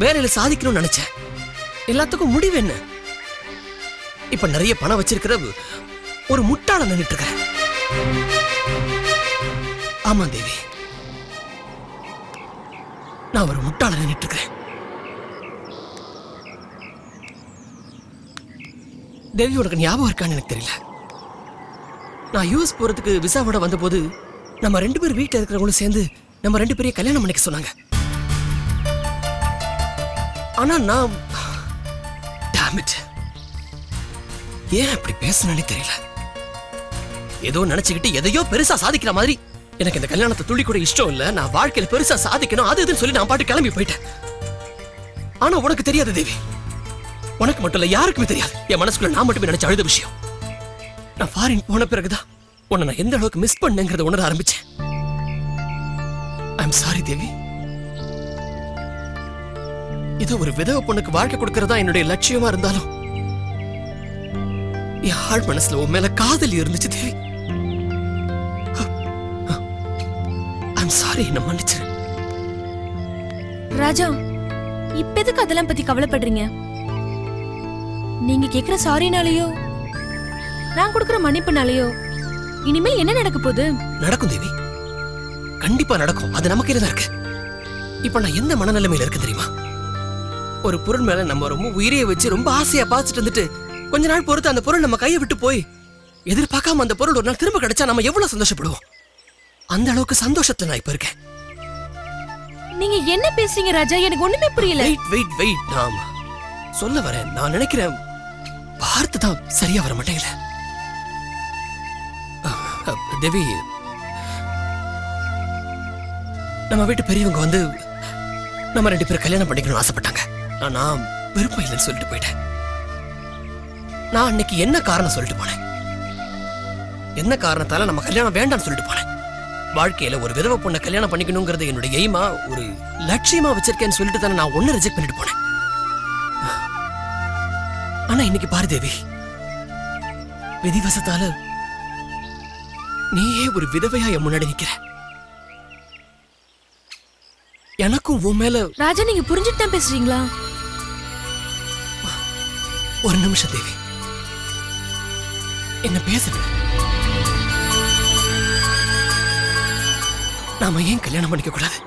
வேலையில சாதிக்கணும்னு நினைச்சேன். எல்லாத்துக்கும் முடிவு என்ன? இப்ப நிறைய பணம் வச்சிருக்கிற ஒரு முட்டாள நின்னுட்டு இருக்கிறேன். ஆமா தேவி, நான் ஒரு முட்டாள நின்னுட்டு இருக்கிறேன். தேவி, உனக்கு ஞாபகம் இருக்கான்னு எனக்கு தெரியல. நான் யூஎஸ் போறதுக்கு விசாவோட வந்த போது நம்ம 2 பேர் வீட்டுல இருக்கிறவங்களும் சேர்ந்து நம்ம 2 பேரையும் கல்யாணம் பண்ணிக்க சொன்னாங்க. ஆனா நான் damn it, ஏன் அப்படி பேசணும்னே தெரியல. ஏதோ நினைச்சுக்கிட்டு எதையோ பெருசா சாதிக்கிற மாதிரி. எனக்கு இந்த கல்யாணத்தை துளி கூட இஷ்டம் இல்ல. நான் வாழ்க்கையில பெருசா சாதிக்கணும் அது இதுன்னு சொல்லி நான் பாட்டு கிளம்பி போயிட்டேன். ஆனா உனக்கு தெரியாது தேவி, உனக்கு மட்டும் இல்ல யாருக்குமே தெரியாது என் மனசுக்குள்ள நான் மட்டுமே நினைச்ச அழுத விஷயம். நான் ஃபாரின் போன பிறகுதான் உன்னை நான் எந்த அளவுக்கு மிஸ் பண்ணேங்கிறத உணர ஆரம்பிச்சேன். ஐ எம் சாரி தேவி. இது ஒரு விதவை பொண்ணுக்கு வாழ்க்கை கொடுக்கறதா என்னுடைய லட்சியமா இருந்தாலும் என் ஆழ் மனசுல உன் மேல காதல் இருந்துச்சு தேவி. ஐ எம் சாரி, என்ன மன்னிச்சிரு. ராஜா, இப்ப எதுக்கு அதெல்லாம் பத்தி கவலைப்படுறீங்க? நீங்க கேக்குற சாரினாலயோ நான் கொடுக்கிற மன்னிப்புனாலயோ இனிமேல் என்ன நடக்க போகுது? நடக்கும் தேவி, கண்டிப்பா நடக்கும். அது நமக்கு தான் இருக்கு. இப்ப நான் எந்த மனநிலைமையில இருக்கு தெரியுமா? ஒரு பொருள் மேல நம்ம ரொம்ப உயிரைய வச்சு ரொம்ப ஆசையா பார்த்துட்டு வந்துட்டு கொஞ்ச நாள் பொறுத்து அந்த பொருள் நம்ம கையை விட்டு போய் எதிர்பார்க்காம அந்த பொருள் ஒரு நாள் திரும்ப கிடைச்சா நம்ம எவ்வளவு சந்தோஷப்படுவோம். அந்த அளவுக்கு சந்தோஷத்துல நான் இப்ப இருக்கேன். நீங்க என்ன பேசுறீங்க ராஜா? எனக்கு ஒண்ணுமே புரியல. வெயிட் நான் சொல்ல வரேன். நான் நினைக்கிறேன் வார்த்தை தான் சரியா வர மாட்டேங்கல. தேவி, நம்ம வீட்டு பெரியவங்க வந்து நம்ம 2 பேரும் கல்யாணம் பண்ணிக்கணும்னு ஆசைப்பட்டாங்க. நான் விருப்பம் இல்லைன்னு சொல்லிட்டு போயிட்டேன். நான் அன்னைக்கு என்ன காரணம் சொல்லிட்டு போனேன்? என்ன காரணத்தால நம்ம கல்யாணம் வேண்டாம்னு சொல்லிட்டு போனேன்? வாழ்க்கையில ஒரு விதவை பொண்ணை கல்யாணம் பண்ணிக்கணுங்கிறது என்னுடைய எய்மா, ஒரு லட்சியமா வச்சிருக்கேன்னு சொல்லிட்டு தானே நான் ஒன்னு ரிஜெக்ட் பண்ணிட்டு போனேன். ஆனா இன்னைக்கு பாரு தேவி, விதிவசத்தால நீயே ஒரு விதவையா என் முன்னாடி நிக்கிற. எனக்கும் உன் மேல. ராஜா, நீங்க புரிஞ்சுட்டு தான் பேசுறீங்களா? ஒரு நிமிஷம் தேவி, என்ன பேசுற? நாம ஏன் கல்யாணம் பண்ணிக்க கூடாது?